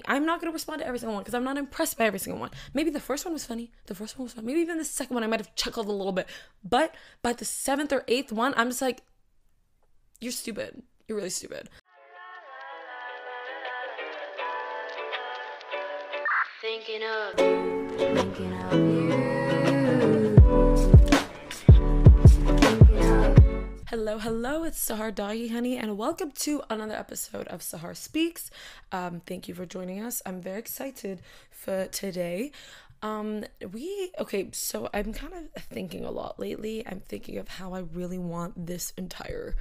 I'm not going to respond to every single one because I'm not impressed by every single one. Maybe the first one was funny. Maybe even the second one I might have chuckled a little bit. But by the seventh or eighth one, I'm just like, you're stupid. You're really stupid. Thinking of you. Hello, it's Sahar, Dahi, honey, and welcome to another episode of Sahar Speaks. Thank you for joining us. I'm very excited for today. So I'm kind of thinking a lot lately. I'm thinking of how I really want this entire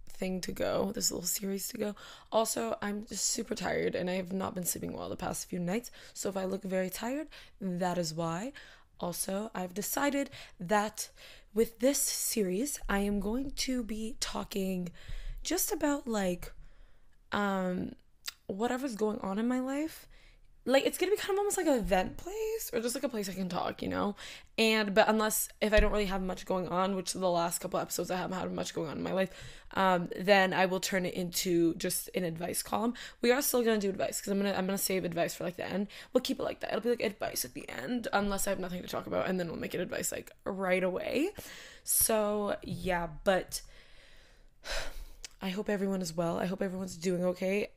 thing to go, this little series to go. Also, I'm just super tired and I have not been sleeping well the past few nights. So if I look very tired, that is why. Also, I've decided that with this series, I am going to be talking just about whatever's going on in my life. Like, it's gonna be kind of almost like an event place or just like a place I can talk, but if I don't really have much going on, which the last couple episodes I haven't had much going on in my life, then I will turn it into just an advice column. We are still gonna do advice because I'm gonna save advice for like the end. We'll keep it like that. It'll be like advice at the end unless I have nothing to talk about, and then we'll make it advice like right away. So yeah, but I hope everyone is well. I hope everyone's doing okay.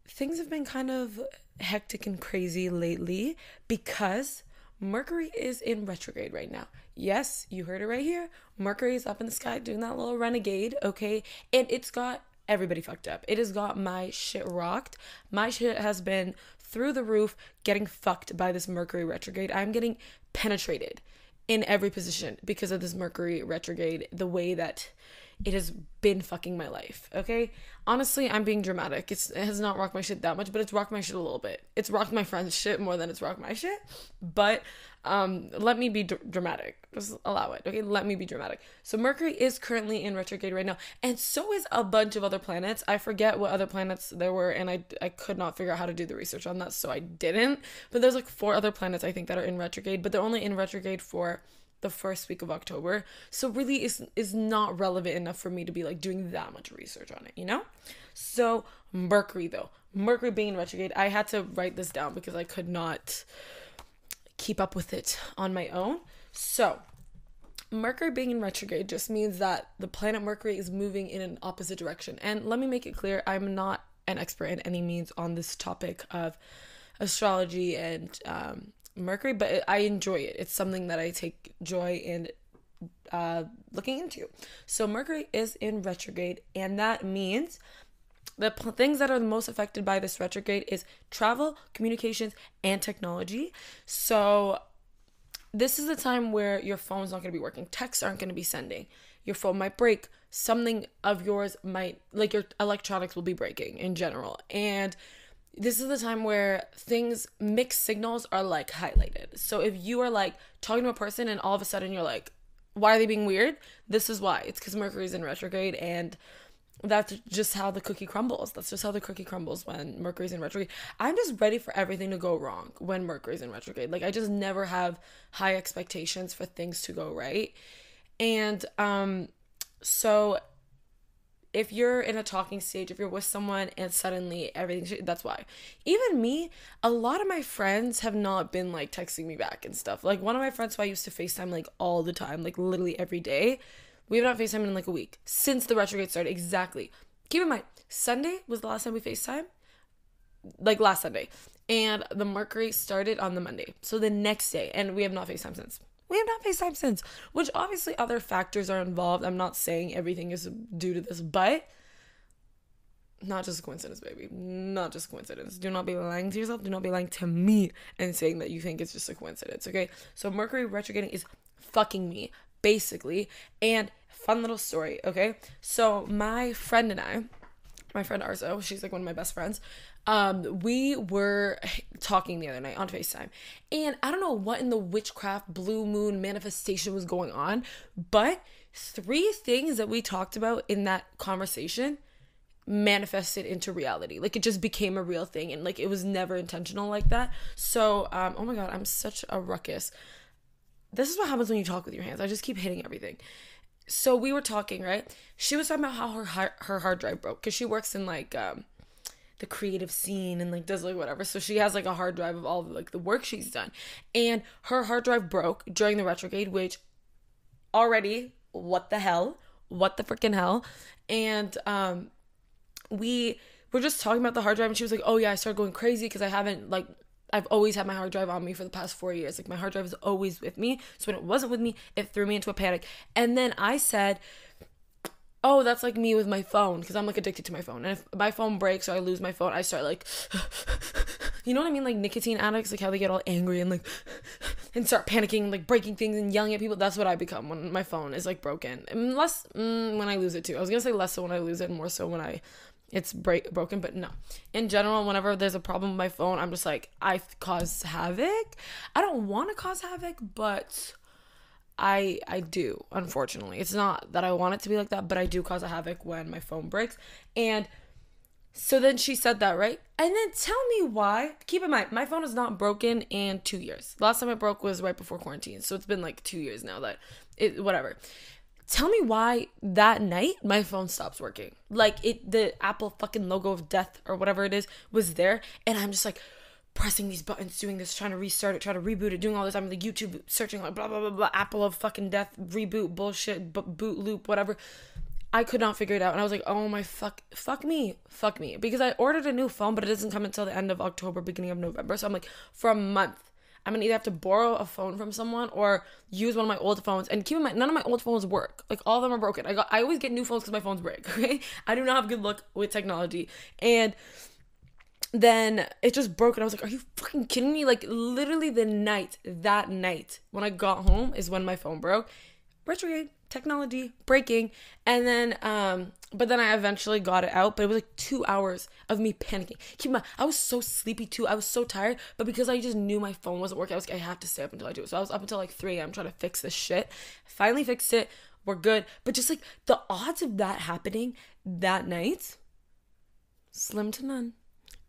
Things have been kind of hectic and crazy lately because Mercury is in retrograde right now. Yes, you heard it right here. Mercury is up in the sky doing that little renegade, okay? And it's got everybody fucked up. It has got my shit rocked. My shit has been through the roof getting fucked by this Mercury retrograde. I'm getting penetrated in every position because of this Mercury retrograde, the way that it has been fucking my life, okay? Honestly, I'm being dramatic. It has not rocked my shit that much, but it's rocked my shit a little bit. It's rocked my friend's shit more than it's rocked my shit, but let me be dramatic. Just allow it, okay? Let me be dramatic. So Mercury is currently in retrograde right now, and so is a bunch of other planets. I forget what other planets there were, and I could not figure out how to do the research on that, so I didn't. But there's like 4 other planets I think that are in retrograde, but they're only in retrograde for the first week of October, so really is not relevant enough for me to be like doing that much research on it, So Mercury being in retrograde, I had to write this down because I could not keep up with it on my own. So Mercury being in retrograde just means that the planet Mercury is moving in an opposite direction. And let me make it clear, I'm not an expert in any means on this topic of astrology and Mercury, but I enjoy it. It's something that I take joy in looking into. So Mercury is in retrograde, and that means the things that are the most affected by this retrograde is travel, communications, and technology. So this is the time where your phone's not going to be working. Texts aren't going to be sending. Your phone might break. Something of yours might, like your electronics will be breaking in general. And this is the time where mixed signals are like highlighted. So if you are like talking to a person and all of a sudden you're like, why are they being weird? This is why. It's because Mercury's in retrograde, and that's just how the cookie crumbles. That's just how the cookie crumbles when Mercury's in retrograde. I'm just ready for everything to go wrong when Mercury's in retrograde. Like, I just never have high expectations for things to go right. And so if you're in a talking stage, if you're with someone and suddenly everything, that's why. Even me, a lot of my friends have not been like texting me back and stuff. Like, one of my friends who I used to FaceTime like all the time, like literally every day, we have not FaceTime in like a week since the retrograde started. Exactly. Keep in mind, Sunday was the last time we FaceTime, like last Sunday, and the Mercury started on the Monday, so the next day, and we have not FaceTime since. Which obviously other factors are involved. I'm not saying everything is due to this, but not just a coincidence, baby. Not just a coincidence. Do not be lying to yourself. Do not be lying to me and saying that you think it's just a coincidence, okay? So Mercury retrograding is fucking me, basically. And fun little story, okay? So my friend Arzo, she's like one of my best friends, we were talking the other night on FaceTime, and I don't know what in the witchcraft blue moon manifestation was going on, but 3 things that we talked about in that conversation manifested into reality. Like, it just became a real thing, and like it was never intentional like that. So oh my god, I'm such a ruckus. This is what happens when you talk with your hands. I just keep hitting everything. So we were talking, right? She was talking about how her hard drive broke because she works in like the creative scene and like does like whatever. So she has like a hard drive of all of like the work she's done. And her hard drive broke during the retrograde, which already, what the hell? What the freaking hell? And we were just talking about the hard drive, and she was like, oh yeah, I started going crazy because I've always had my hard drive on me for the past 4 years. Like, my hard drive is always with me. So when it wasn't with me, it threw me into a panic. And then I said, oh, that's like me with my phone, because I'm like addicted to my phone. And if my phone breaks or I lose my phone, I start like, you know what I mean? Like nicotine addicts, like how they get all angry and like, and start panicking and like breaking things and yelling at people. That's what I become when my phone is like broken. And less when I lose it too. I was going to say less so when I lose it and more so when it's broken, but no. In general, whenever there's a problem with my phone, I'm just like, I cause havoc. I don't want to cause havoc, but I do, unfortunately. It's not that I want it to be like that, but I do cause a havoc when my phone breaks. And so then she said that, right? And then tell me why. Keep in mind, my phone is not broken in 2 years. Last time it broke was right before quarantine. So it's been like 2 years now that whatever. Tell me why that night my phone stops working. Like the Apple fucking logo of death or whatever it is was there. And I'm just like pressing these buttons, doing this, trying to restart it, trying to reboot it, doing all this. I'm like YouTube searching like blah, blah, blah, blah, Apple of fucking death, reboot, bullshit, boot loop, whatever. I could not figure it out. And I was like, oh my fuck me. Because I ordered a new phone, but it doesn't come until the end of October, beginning of November. So I'm like, for a month, I'm going to either have to borrow a phone from someone or use one of my old phones. And keep in mind, none of my old phones work. Like, all of them are broken. I always get new phones because my phones break, okay? I do not have good luck with technology. And then it just broke, and I was like, are you fucking kidding me? Like, literally that night, when I got home is when my phone broke. Retrograde, technology, breaking. And then, but then I eventually got it out, but it was like 2 hours of me panicking. Keep in mind, I was so sleepy too. I was so tired, but because I just knew my phone wasn't working, I was like, I have to stay up until I do it. So I was up until like 3 a.m. trying to fix this shit. Finally fixed it. We're good. But just like the odds of that happening that night, slim to none.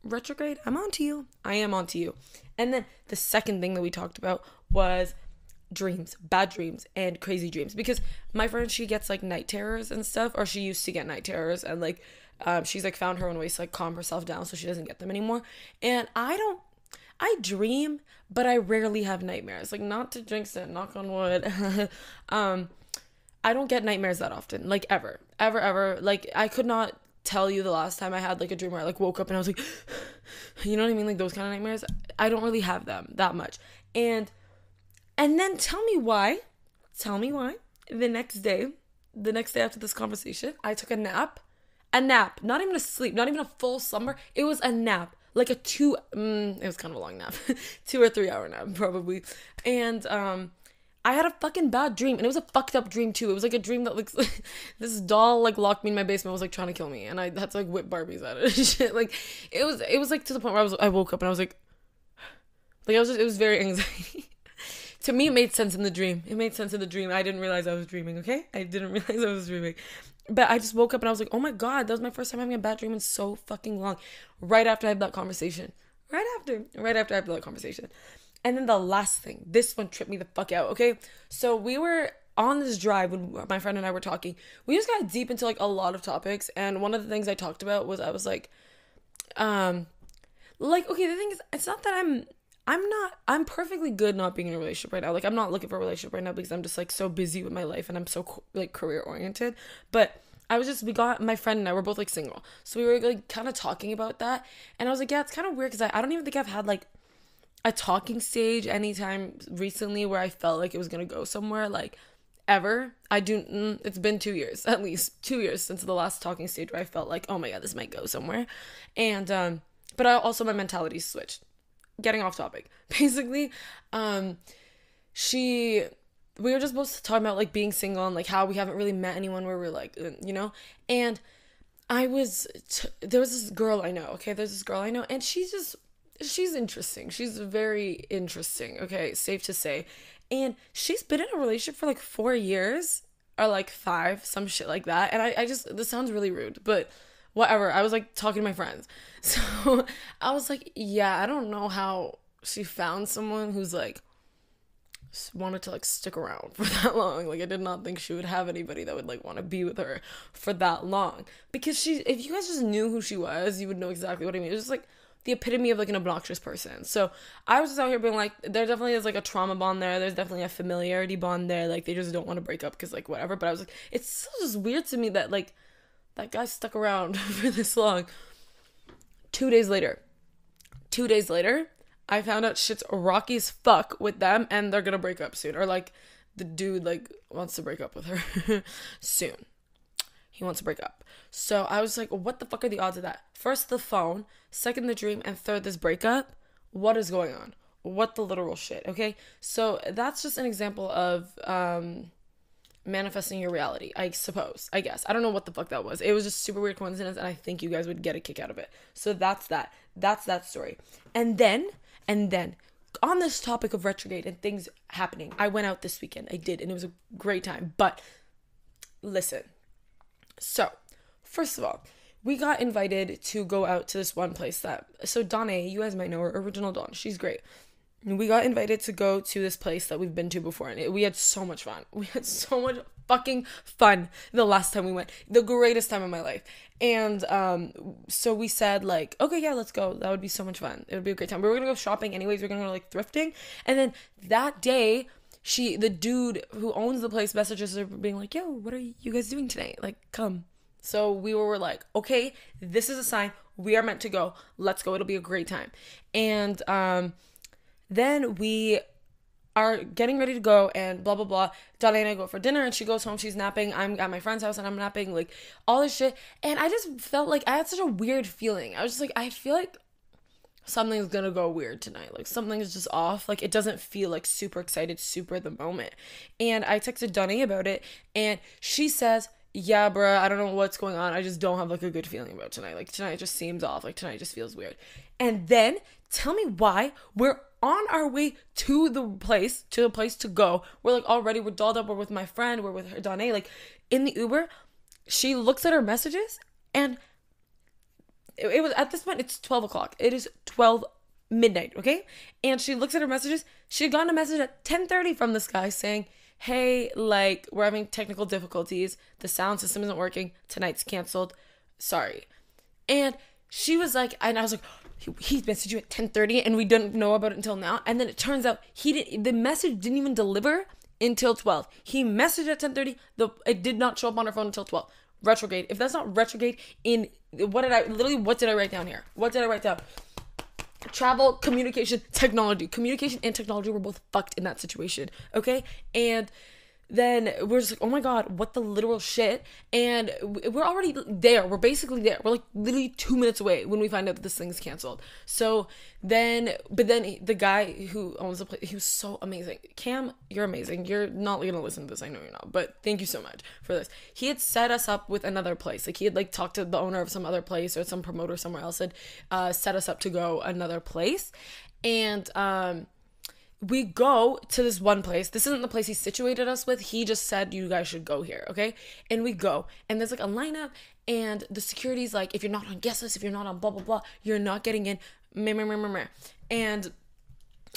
Retrograde, I'm on to you. I am on to you. And then the second thing that we talked about was dreams, bad dreams and crazy dreams, because my friend, she gets like night terrors and stuff, or she used to get night terrors, and like she's like found her own ways to like calm herself down so she doesn't get them anymore. And I dream, but I rarely have nightmares. Like, not to jinx it, knock on wood. I don't get nightmares that often, like ever. Like, I could not tell you the last time I had like a dream where I like woke up and I was like, you know what I mean? Like those kind of nightmares. I don't really have them that much. And then tell me why the next day after this conversation, I took a nap, not even a sleep, not even a full slumber. It was a nap, like a it was kind of a long nap, 2 or 3 hour nap probably. And I had a fucking bad dream, and it was a fucked up dream too. It was like a dream that like this doll like locked me in my basement, was like trying to kill me, and I had to like whip Barbies at it and shit. Like it was like to the point where I woke up and I was like it was very anxiety. To me, it made sense in the dream. I didn't realize I was dreaming, okay? I didn't realize I was dreaming. But I just woke up and I was like, oh my God, that was my first time having a bad dream in so fucking long. Right after I had that conversation. Right after I had that conversation. And then the last thing, this one tripped me the fuck out, okay? So we were on this drive when my friend and I were talking. We just got deep into like a lot of topics. And one of the things I talked about was, I was like, okay, the thing is, it's not that I'm perfectly good not being in a relationship right now. Like, I'm not looking for a relationship right now because I'm just like so busy with my life and I'm so like career oriented. But my friend and I were both like single. So we were like kind of talking about that. And I was like, yeah, it's kind of weird because I don't even think I've had like a talking stage anytime recently where I felt like it was going to go somewhere, like ever. It's been 2 years, at least 2 years since the last talking stage where I felt like, oh my God, this might go somewhere. And, but my mentality switched. Getting off topic. Basically, we were just both talking about like being single and like how we haven't really met anyone where we're like, you know, and there was this girl I know, okay, and she's interesting. She's very interesting, okay, safe to say. And she's been in a relationship for like 4 years or like 5, some shit like that. And I just, this sounds really rude, but whatever. I was like talking to my friends. So I was like, yeah, I don't know how she found someone who's like wanted to like stick around for that long. Like I did not think she would have anybody that would like want to be with her for that long, because if you guys just knew who she was, you would know exactly what I mean. It was just like the epitome of like an obnoxious person. So I was just out here being like, there definitely is like a trauma bond there, there's definitely a familiarity bond there, like they just don't want to break up because like whatever. But I was like, it's still just weird to me that like that guy stuck around for this long. 2 days later, I found out shit's rocky as fuck with them, and they're gonna break up soon. Or like the dude like wants to break up with her soon. He wants to break up. So I was like, what the fuck are the odds of that? First the phone, second the dream, and third this breakup. What is going on? What the literal shit, okay? So that's just an example of manifesting your reality, I suppose, I guess. I don't know what the fuck that was. It was just super weird coincidence, and I think you guys would get a kick out of it. So that's that. That's that story. And then, on this topic of retrograde and things happening, I went out this weekend. I did, and it was a great time. But listen. So, first of all, we got invited to go out to this one place so Dahi, you guys might know her, Original Dawn. She's great. We got invited to go to this place that we've been to before, and we had so much fun. We had so much fucking fun the last time we went. The greatest time of my life. And so we said, like, okay, yeah, let's go. That would be so much fun. It would be a great time. We were going to go shopping anyways. We were going to go, like, thrifting. And then that day, the dude who owns the place messages her being like, yo, what are you guys doing tonight? Like, come. So we were like, okay, this is a sign. We are meant to go. Let's go. It'll be a great time. And then we are getting ready to go and blah, blah, blah. Dahi and I go for dinner and she goes home. She's napping. I'm at my friend's house and I'm napping, like all this shit. And I just felt like I had such a weird feeling. I was just like, I feel like something's gonna go weird tonight. Like something's just off. Like it doesn't feel like super excited, super at the moment. And I texted Dahi about it and she says, yeah, bruh, I don't know what's going on. I just don't have like a good feeling about tonight. Like tonight just seems off. Like tonight just feels weird. And then tell me why we're on our way to the place to go. We're like already, we're dolled up. We're with my friend. We're with her, Dahi. Like in the Uber, she looks at her messages and it was at this point, it's 12 o'clock. It is 12 midnight, okay? And she looks at her messages. She had gotten a message at 10:30 from this guy saying, hey, like, we're having technical difficulties. The sound system isn't working. Tonight's canceled. Sorry. And she was like, and I was like, he messaged you at 10:30 and we didn't know about it until now. And then it turns out the message didn't even deliver until 12. He messaged at 10:30. It did not show up on her phone until 12. Retrograde. If that's not retrograde what did I write down here? What did I write down? Travel, communication, technology. Communication and technology were both fucked in that situation. Okay? And then we're just like, oh my God, what the literal shit? And we're already there. We're basically there. We're like literally 2 minutes away when we find out that this thing's canceled. So then the guy who owns the place, he was so amazing. Cam, you're amazing. You're not going to listen to this. I know you're not, but thank you so much for this. He had set us up with another place. Like he had like talked to the owner of some other place or some promoter somewhere else had set us up to go another place. And, we go to this one place. This isn't the place he situated us with. He just said, you guys should go here, okay? And we go. And there's like a lineup. And the security's like, if you're not on guest list, if you're not on blah, blah, blah, you're not getting in. And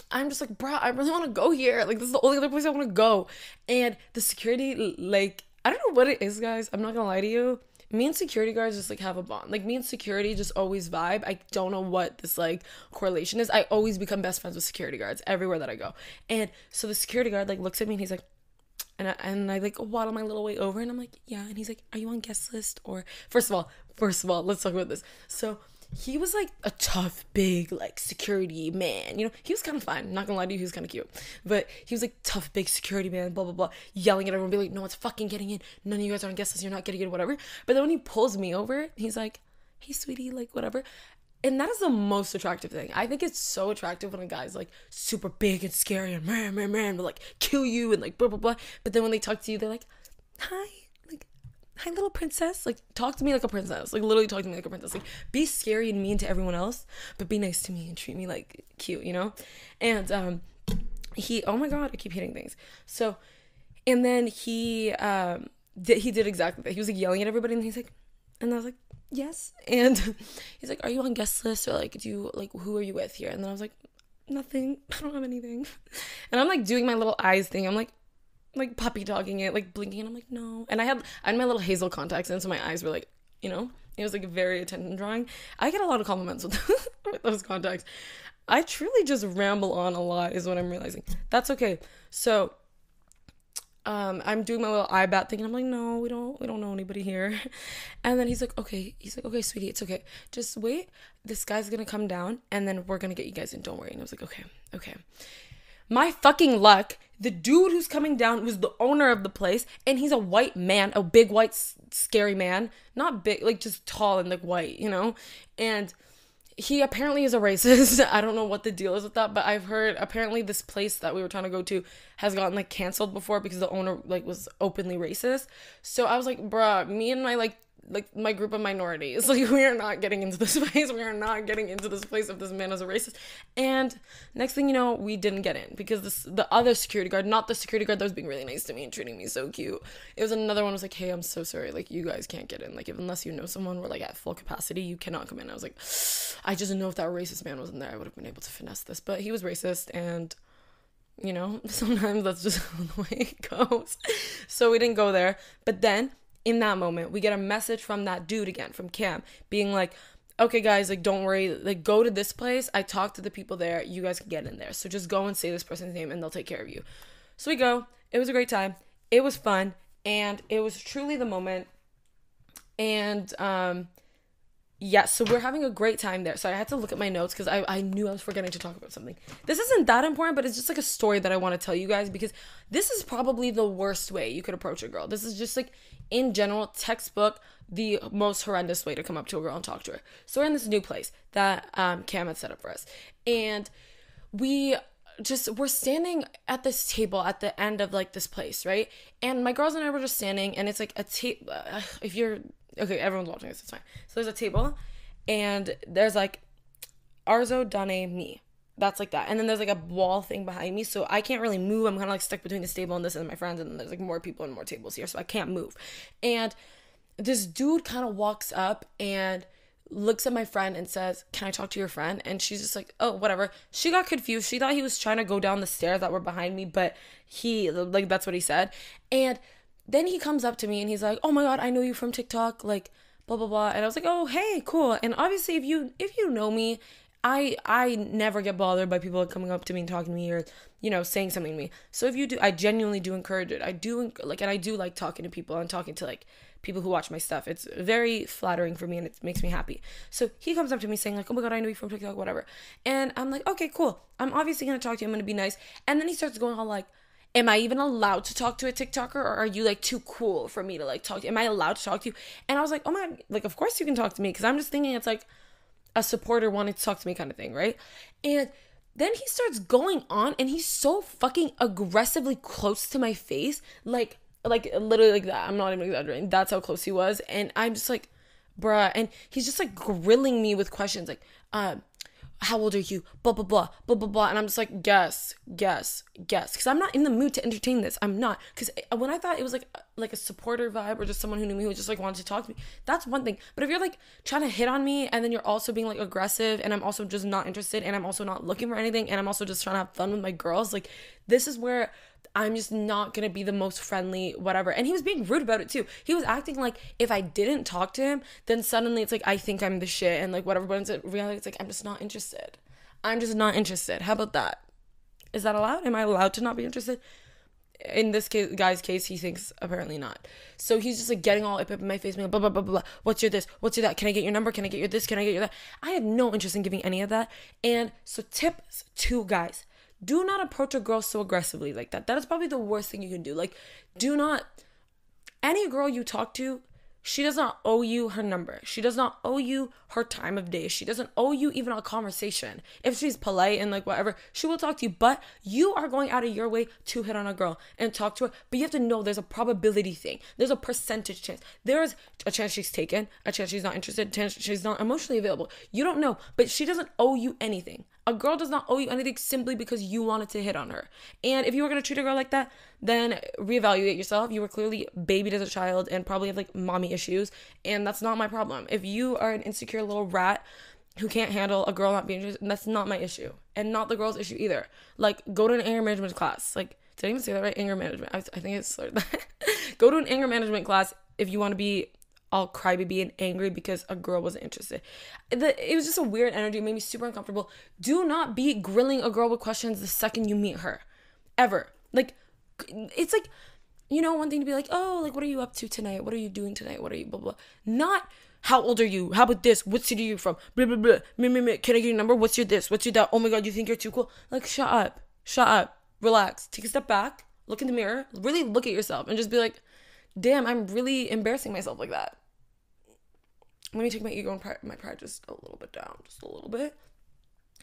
I'm just like, bro, I really want to go here. Like, this is the only other place I want to go. And the security, like, I don't know what it is, guys. I'm not going to lie to you. Me and security guards just like have a bond. Like me and security just always vibe. I don't know what this like correlation is. I always become best friends with security guards everywhere that I go. And so the security guard like looks at me and he's like, and I like waddle my little way over and I'm like, yeah. And he's like, are you on guest list? Or first of all, let's talk about this. So he was like a tough, big, like security man. You know, he was kind of fine. Not gonna lie to you, he was kind of cute. But he was like tough, big security man, blah, blah, blah, yelling at everyone, be like, no one's fucking getting in. None of you guys are on guest list. You're not getting in, whatever. But then when he pulls me over, he's like, hey, sweetie, like whatever. And that is the most attractive thing. I think it's so attractive when a guy's like super big and scary and man, will like kill you and like blah, blah, blah. But then when they talk to you, they're like, hi, little princess. Like, talk to me like a princess. Like, literally talk to me like a princess. Like, be scary and mean to everyone else, but be nice to me and treat me like cute, you know? And oh my God, I keep hitting things. So, and then he did exactly that. He was like yelling at everybody, and he's like, and I was like, yes. And he's like, are you on guest list? Or like, who are you with here? And then I was like, nothing. I don't have anything. And I'm like doing my little eyes thing. I'm like puppy dogging it, like blinking. And I'm like, no. And I had my little hazel contacts in, so my eyes were like, you know, it was like very attention drawing. I get a lot of compliments with, with those contacts. I truly just ramble on a lot is what I'm realizing. That's okay. So I'm doing my little eye bat thing, and I'm like, no, we don't know anybody here. And then he's like, okay, sweetie, it's okay. Just wait. This guy's gonna come down, and then we're gonna get you guys in. Don't worry. And I was like, okay. My fucking luck, the dude who's coming down was the owner of the place, and he's a white man, a big white scary man. Not big, like just tall and like white, you know? And he apparently is a racist. I don't know what the deal is with that, but I've heard apparently this place that we were trying to go to has gotten like canceled before because the owner like was openly racist. So I was like, bruh, me and my like my group of minorities, like, we are not getting into this place. We are not getting into this place if this man is a racist. And next thing you know, we didn't get in because the other security guard, not the security guard that was being really nice to me and treating me so cute, it was another one, was like, hey, I'm so sorry, like, you guys can't get in, like, unless you know someone, we're like at full capacity, you cannot come in. I was like, I just know if that racist man wasn't there, I would have been able to finesse this, but he was racist, and you know, sometimes that's just the way it goes. So we didn't go there. But then in that moment, we get a message from that dude again, from Cam, being like, okay, guys, like, don't worry, like, go to this place. I talked to the people there. You guys can get in there. So just go and say this person's name and they'll take care of you. So we go. It was a great time. It was fun. And it was truly the moment. And, yeah, so we're having a great time there. So I had to look at my notes because I knew I was forgetting to talk about something. This isn't that important, but it's just like a story that I want to tell you guys because this is probably the worst way you could approach a girl. This is just like, in general, textbook, the most horrendous way to come up to a girl and talk to her. So we're in this new place that Cam had set up for us. And we're standing at this table at the end of like this place, right? And my girls and I were just standing, and it's like a table. Okay, everyone's watching this, it's fine. So there's a table, and there's like Arzo, Dane, me. That's like that. And then there's like a wall thing behind me, so I can't really move. I'm kind of like stuck between this table and this and my friends, and then there's like more people and more tables here, so I can't move. And this dude kind of walks up and looks at my friend and says, can I talk to your friend? And she's just like, oh, whatever. She got confused. She thought he was trying to go down the stairs that were behind me, but that's what he said. And then he comes up to me and he's like, oh my God, I know you from TikTok, like, blah, blah, blah. And I was like, oh, hey, cool. And obviously, if you know me, I never get bothered by people coming up to me and talking to me or, you know, saying something to me. So if you do, I genuinely do encourage it. I do like talking to people and talking to like people who watch my stuff. It's very flattering for me and it makes me happy. So he comes up to me saying like, oh my God, I know you from TikTok, whatever. And I'm like, okay, cool. I'm obviously going to talk to you. I'm going to be nice. And then he starts going on like, am I even allowed to talk to a TikToker, or are you like too cool for me to like talk to you? Am I allowed to talk to you? And I was like, oh my God, like, of course you can talk to me, because I'm just thinking it's like a supporter wanting to talk to me kind of thing, right? And then he starts going on, and he's so fucking aggressively close to my face, like literally like that. I'm not even exaggerating. That's how close he was. And I'm just like, bruh. And he's just like grilling me with questions like, how old are you? Blah, blah, blah, blah, blah, blah. And I'm just like, guess. Because I'm not in the mood to entertain this. I'm not. Because when I thought it was like a supporter vibe, or just someone who knew me who just like wanted to talk to me, that's one thing. But if you're like trying to hit on me, and then you're also being like aggressive, and I'm also just not interested, and I'm also not looking for anything, and I'm also just trying to have fun with my girls, like, this is where I'm just not gonna be the most friendly, whatever. And he was being rude about it too. He was acting like if I didn't talk to him, then suddenly it's like I think I'm the shit and like whatever. But in reality, it's like I'm just not interested. How about that? Is that allowed? Am I allowed to not be interested? In this guy's case, he thinks apparently not. So he's just like getting all up in my face, being like, blah, blah, blah, blah. What's your this? What's your that? Can I get your number? Can I get your this? Can I get your that? I had no interest in giving any of that. And so tips to guys. Do not approach a girl so aggressively like that. That is probably the worst thing you can do. Like, any girl you talk to, she does not owe you her number. She does not owe you her time of day. She doesn't owe you even a conversation. If she's polite and like whatever, she will talk to you. But you are going out of your way to hit on a girl and talk to her. But you have to know there's a probability thing. There's a percentage chance. There is a chance she's taken, a chance she's not interested, a chance she's not emotionally available. You don't know, but she doesn't owe you anything. A girl does not owe you anything simply because you wanted to hit on her. And if you were going to treat a girl like that, then reevaluate yourself. You were clearly babied as a child and probably have like mommy issues. And that's not my problem. If you are an insecure little rat who can't handle a girl not being interested, and that's not my issue, and not the girl's issue either. Like, go to an anger management class. Like, did I even say that right? Anger management. I think it's like that. Go to an anger management class if you want to be all crybaby and angry because a girl wasn't interested. It was just a weird energy. It made me super uncomfortable. Do not be grilling a girl with questions the second you meet her, ever. Like, it's like, you know, one thing to be like, oh, like, what are you up to tonight? What are you doing tonight? What are you blah blah? Not, how old are you? How about this? What city are you from? Blah blah blah. Can I get your number? What's your this? What's your that? Oh my god, you think you're too cool? Like, shut up, relax, take a step back, look in the mirror, really look at yourself, and just be like, damn, I'm really embarrassing myself like that. Let me take my ego and my pride just a little bit down, just a little bit.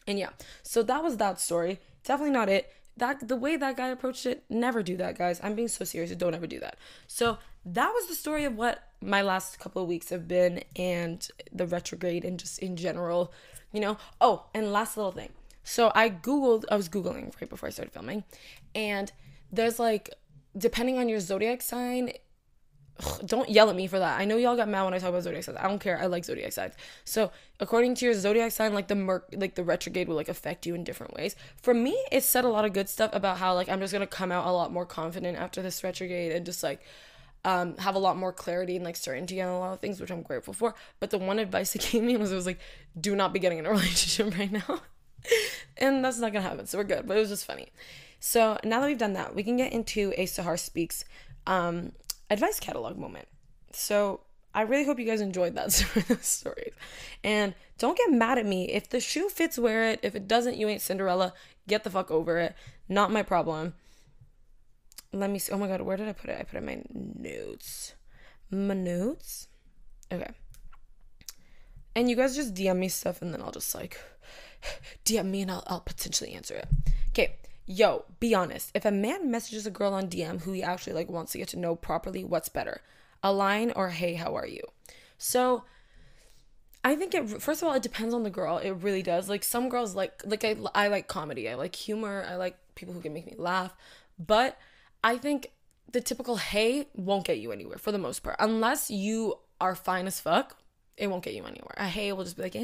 And yeah, so that was that story. Definitely not it. The way that guy approached it, never do that, guys. I'm being so serious. Don't ever do that. So that was the story of what my last couple of weeks have been, and the retrograde, and just in general, you know. Oh, and last little thing. So I was Googling right before I started filming, and there's like, depending on your zodiac sign, don't yell at me for that. I know y'all got mad when I talk about zodiac signs. I don't care. I like zodiac signs. So according to your zodiac sign, like the retrograde will like affect you in different ways. For me, it said a lot of good stuff about how like I'm just gonna come out a lot more confident after this retrograde, and just like have a lot more clarity and like certainty on a lot of things, which I'm grateful for. But the one advice it gave me was like, do not be getting in a relationship right now. And that's not gonna happen, so we're good. But it was just funny. So now that we've done that, we can get into a Sahar Speaks advice catalog moment. So I really hope you guys enjoyed that story. And don't get mad at me. If the shoe fits, wear it. If it doesn't, you ain't Cinderella. Get the fuck over it. Not my problem. Let me see. Oh my god, where did I put it? I put it in my notes. My notes? Okay. And you guys just DM me stuff, and then I'll just like DM me, and I'll potentially answer it. Okay. Yo, be honest. If a man messages a girl on DM who he actually like wants to get to know properly, what's better? A line or hey, how are you? So I think first of all, it depends on the girl. It really does. Like, some girls I like comedy. I like humor. I like people who can make me laugh. But I think the typical hey won't get you anywhere for the most part. Unless you are fine as fuck, it won't get you anywhere. A hey will just be like,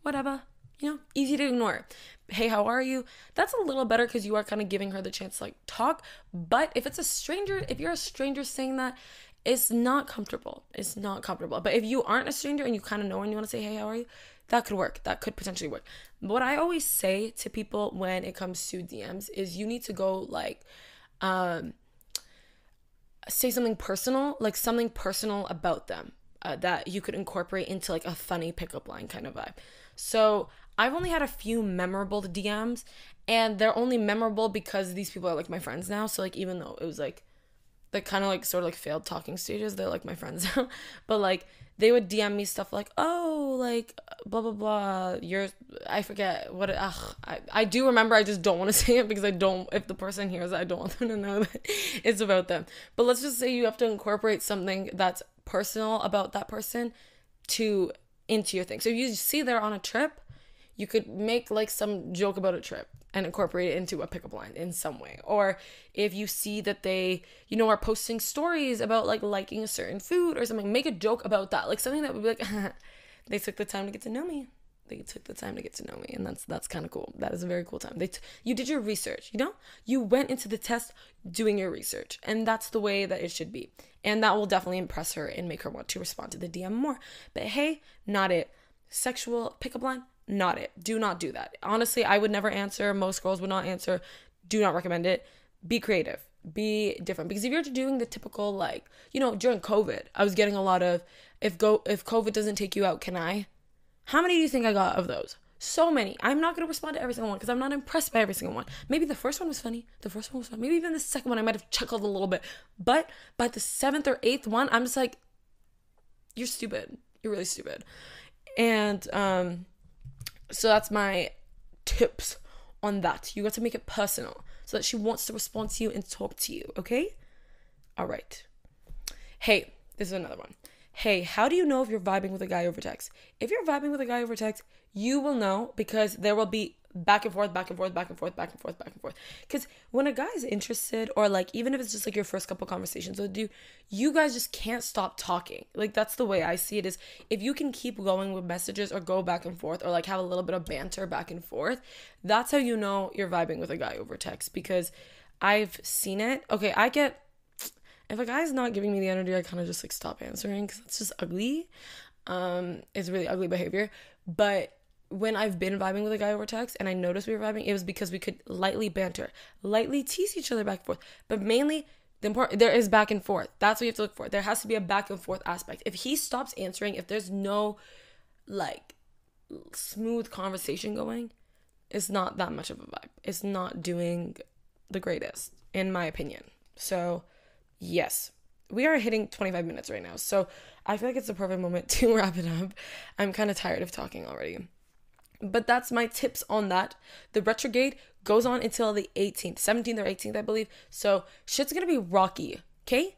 whatever. You know, easy to ignore. Hey, how are you? That's a little better because you are kind of giving her the chance to like talk. But if you're a stranger saying that, it's not comfortable. It's not comfortable. But if you aren't a stranger and you kind of know and you want to say, hey, how are you? That could work. That could potentially work. What I always say to people when it comes to DMs is you need to go like, say something personal, like something personal about them that you could incorporate into like a funny pickup line kind of vibe. So I've only had a few memorable DMs, and they're only memorable because these people are like my friends now. So like, even though it was like kind of like sort of like failed talking stages, they're like my friends now. But like, they would DM me stuff like, oh, like blah blah blah, I forget what I do remember. I just don't want to say it because if the person hears it, I don't want them to know that it's about them. But let's just say you have to incorporate something that's personal about that person into your thing. So if you see they're on a trip, you could make like some joke about a trip and incorporate it into a pickup line in some way. Or if you see that they, you know, are posting stories about like liking a certain food or something, make a joke about that. Like something that would be like, they took the time to get to know me. They took the time to get to know me. And that's kind of cool. That is a very cool time. You did your research, you know? You went into the test doing your research. And that's the way that it should be. And that will definitely impress her and make her want to respond to the DM more. But hey, not it. Sexual pickup line, not it. Do not do that. Honestly, I would never answer. Most girls would not answer. Do not recommend it. Be creative. Be different. Because if you're doing the typical, like, you know, during COVID, I was getting a lot of, if COVID doesn't take you out, can I? How many do you think I got of those? So many. I'm not going to respond to every single one because I'm not impressed by every single one. Maybe the first one was funny. Maybe even the second one I might have chuckled a little bit. But by the 7th or 8th one, I'm just like, you're stupid. You're really stupid. And so that's my tips on that. You got to make it personal so that she wants to respond to you and talk to you, okay? All right. Hey, this is another one. hey, how do you know if you're vibing with a guy over text? If you're vibing with a guy over text, you will know because there will be back and forth, back and forth, back and forth, back and forth, back and forth. Because when a guy's interested, or like even if it's just like your first couple conversations with you guys just can't stop talking. Like that's the way I see it, is if you can keep going with messages or go back and forth or like have a little bit of banter back and forth, that's how you know you're vibing with a guy over text. Because I've seen it. Okay, if a guy's not giving me the energy, I kind of just like stop answering because it's just ugly. It's really ugly behavior. But when I've been vibing with a guy over text and I noticed we were vibing, it was because we could lightly banter, lightly tease each other back and forth. But mainly, there is back and forth. That's what you have to look for. There has to be a back and forth aspect. If he stops answering, if there's no like smooth conversation going, it's not that much of a vibe. It's not doing the greatest, in my opinion. So yes, we are hitting 25 minutes right now. So I feel like it's the perfect moment to wrap it up. I'm kind of tired of talking already. But that's my tips on that. The retrograde goes on until the 18th, 17th or 18th, I believe. So shit's gonna be rocky, okay?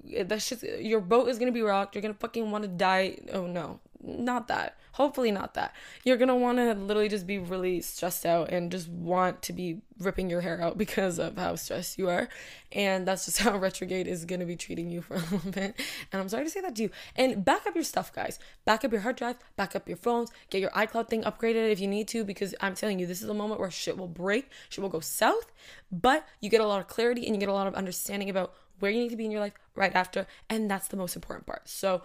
Your boat is gonna be rocked. You're gonna fucking want to die. Oh no, not that. Hopefully not that. You're gonna want to literally just be really stressed out and just want to be ripping your hair out because of how stressed you are. And that's just how retrograde is gonna be treating you for a little bit. And I'm sorry to say that to you. And back up your stuff, guys. Back up your hard drive, back up your phones, get your iCloud thing upgraded if you need to, because I'm telling you, this is a moment where shit will break, shit will go south, but you get a lot of clarity and you get a lot of understanding about where you need to be in your life right after, and that's the most important part. So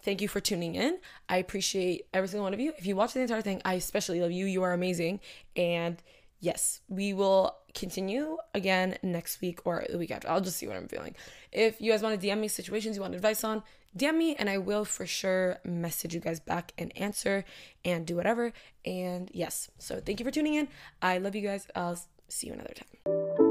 thank you for tuning in. I appreciate every single one of you. If you watch the entire thing, I especially love you. You are amazing. And yes, we will continue again next week or the week after. I'll just see what I'm feeling. If you guys want to DM me situations you want advice on, DM me and I will for sure message you guys back and answer and do whatever. And yes, so thank you for tuning in. I love you guys. I'll see you another time.